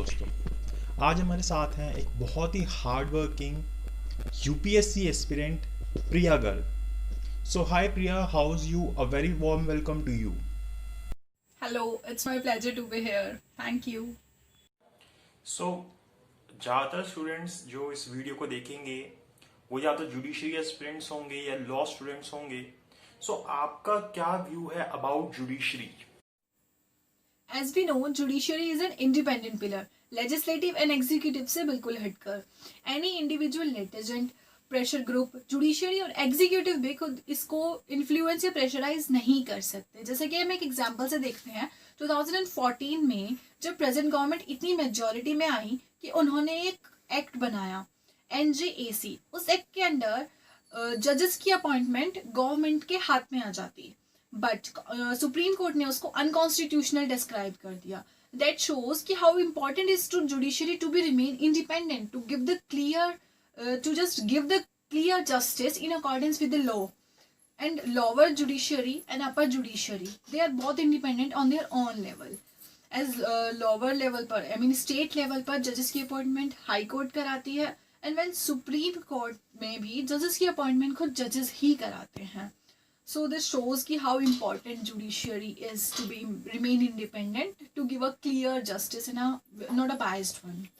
दोस्तों, आज हमारे साथ हैं एक बहुत ही hard working UPSC aspirant Priya Garg. So hi Priya, how's you? A very warm welcome to you. Hello, it's my pleasure to be here. Thank you. So ज़्यादातर स्टूडेंट्स जो इस वीडियो को देखेंगे वो या तो जुडिशरी एस्पिरेंट्स होंगे या लॉ स्टूडेंट्स होंगे. सो आपका क्या व्यू है about judiciary? As we know, judiciary is an independent pillar, legislative and executive से बिल्कुल हटकर. Any individual litigant, pressure group, judiciary और एग्जीक्यूटिव भी खुद इसको इन्फ्लुएंस या प्रेशराइज नहीं कर सकते. जैसे कि हम एक एग्जांपल से देखते हैं 2014 में जब प्रेजेंट गवर्नमेंट इतनी मेजॉरिटी में आई कि उन्होंने एक एक्ट बनाया NJAC. उस एक्ट के अंडर जजेस की अपॉइंटमेंट गवर्नमेंट के हाथ में आ जाती है, बट सुप्रीम कोर्ट ने उसको अनकॉन्स्टिट्यूशनल डिस्क्राइब कर दिया. दैट शोज कि how important is to judiciary to be remain independent, to give the clear to just give the clear justice in accordance with the law. And lower judiciary and upper judiciary, they are both independent on their own level. As lower level पर, I mean state level पर judges की appointment high court कराती है, and when supreme court में भी judges की appointment खुद judges ही कराते हैं. So this shows कि how important judiciary is to be remain independent, to give a clear justice and not a biased one.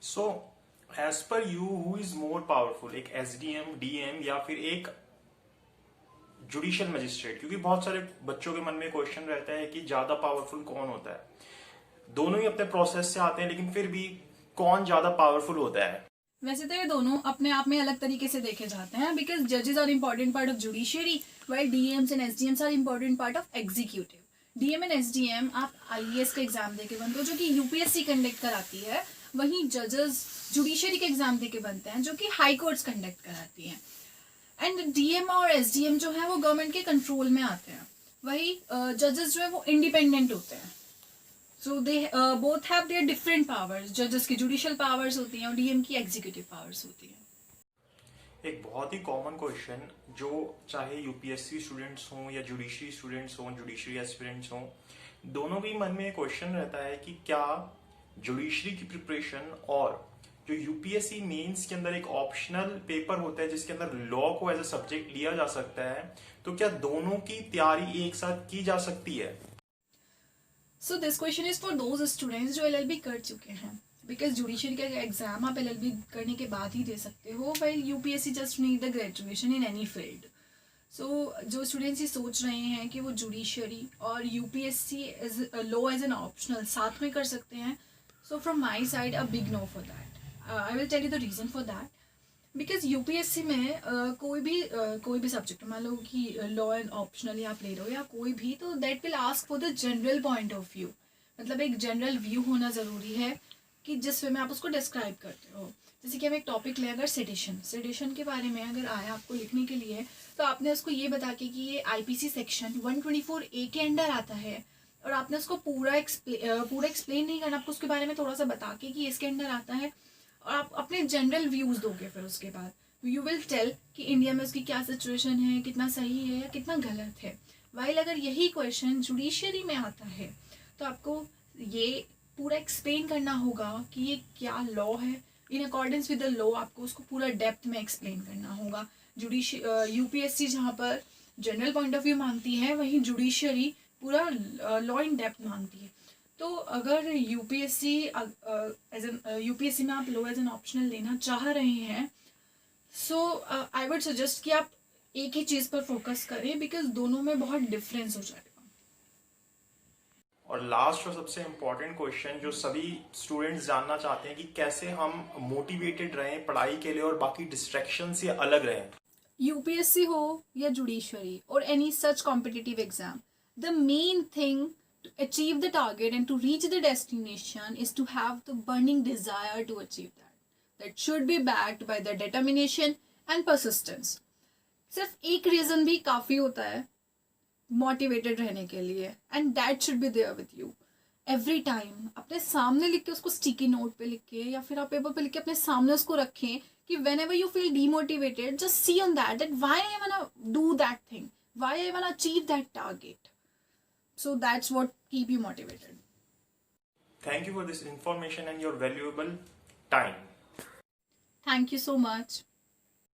So as per you, who is more powerful, एक SDM, DM या फिर एक judicial magistrate? क्योंकि बहुत सारे बच्चों के मन में क्वेश्चन रहता है कि ज्यादा पावरफुल कौन होता है. दोनों ही अपने प्रोसेस से आते हैं, लेकिन फिर भी कौन ज्यादा पावरफुल होता है? वैसे तो ये दोनों अपने आप में अलग तरीके से देखे जाते हैं, बिकॉज जजेस are important part of judiciary, while DMs and SDMs are important part of executive. DM and SDM आप आईएएस का एग्जाम देके बनते हो जो कि यूपीएससी कंडक्ट कराती है, वहीं जजेस जुडिशरी के एग्जाम देके बनते हैं जो कि हाई कोर्ट्स कंडक्ट कराती हैं. एंड डीएम और एसडीएम जो है वो गवर्नमेंट के कंट्रोल में आते हैं, वही जजेस जो है वो इंडिपेंडेंट होते हैं. So they both have their different powers. जजेस की जुडिशियल पावर्स होती हैं और डीएम की एग्जीक्यूटिव पावर्स होती हैं. एक बहुत ही कॉमन क्वेश्चन जो चाहे यूपीएससी स्टूडेंट्स हों या जुडिशरी स्टूडेंट्स हों, जुडिशरी एस्पिरेंट्स हों, दोनों के मन में क्वेश्चन रहता है कि क्या जुडिशरी की प्रिपरेशन और जो यूपीएससी मेंस के अंदर एक ऑप्शनल पेपर होता है जिसके अंदर लॉ को एज अ सब्जेक्ट लिया जा सकता है, तो क्या दोनों की तैयारी एक साथ की जा सकती है? So this question is for those students जो एलएलबी कर चुके हैं, बिकॉज जुडिशरी का एग्जाम आप एलएलबी करने के बाद ही दे सकते हो, while UPSC just need the graduation in any field. So जो स्टूडेंट्स ये सोच रहे हैं कि वो जुडिशरी और UPSC as law as an optional साथ में कर सकते हैं, so from my side a big no for that. I will tell you the reason for that. Because UPSC में कोई भी सब्जेक्ट, मान लो कि लॉ एंड ऑप्शनली आप ले रहे हो या कोई भी, तो that will ask for the general point of view. मतलब एक जनरल व्यू होना ज़रूरी है कि जिस वे में आप उसको डिस्क्राइब करते हो. जैसे कि हम एक टॉपिक लें, अगर सेडिशन के बारे में अगर आया आपको लिखने के लिए, तो आपने उसको ये बता के कि ये IPC सेक्शन 124A के अंडर आता है, और आपने उसको पूरा एक्सप्लेन नहीं करना, आपको उसके बारे में थोड़ा सा बता के कि इसके अंदर आता है, और आप अपने जनरल व्यूज दोगे. फिर उसके बाद यू विल टेल कि इंडिया में उसकी क्या सिचुएशन है, कितना सही है या कितना गलत है. वाइल अगर यही क्वेश्चन जुडिशरी में आता है तो आपको ये पूरा एक्सप्लेन करना होगा कि ये क्या लॉ है, in accordance with the law आपको उसको पूरा डेप्थ में एक्सप्लेन करना होगा. यूपीएससी जहाँ पर जनरल पॉइंट ऑफ व्यू मांगती है, वहीं जुडिशरी पूरा लॉ इन डेप्थ मांगती है. तो अगर यूपीएससी में आप लॉ एज एन ऑप्शनल लेना चाह रहे हैं, सो आई वुड सजेस्ट कि आप एक ही चीज़ पर फोकस करें, बिकॉज दोनों में बहुत डिफरेंस हो जाएगा. और लास्ट और सबसे इम्पोर्टेंट क्वेश्चन जो सभी स्टूडेंट्स जानना चाहते हैं कि कैसे हम मोटिवेटेड रहें पढ़ाई के लिए और बाकी डिस्ट्रैक्शन से अलग रहें. यूपीएससी हो या जुडिशरी और any such competitive exam, the main thing to achieve the target and to reach the destination is to have the burning desire to achieve that. That should be backed by the determination and persistence. सिर्फ एक reason भी काफ़ी होता है motivated रहने के लिए, and that should be there with you every time. अपने सामने लिख के उसको स्टिकी नोट पे लिख के या फिर आप पेपर पे लिख के अपने सामने उसको रखें कि whenever you feel demotivated, just see on that why I wanna do that thing, why I wanna achieve that target. So that's what keep you motivated. Thank you for this information and your valuable time. Thank you so much.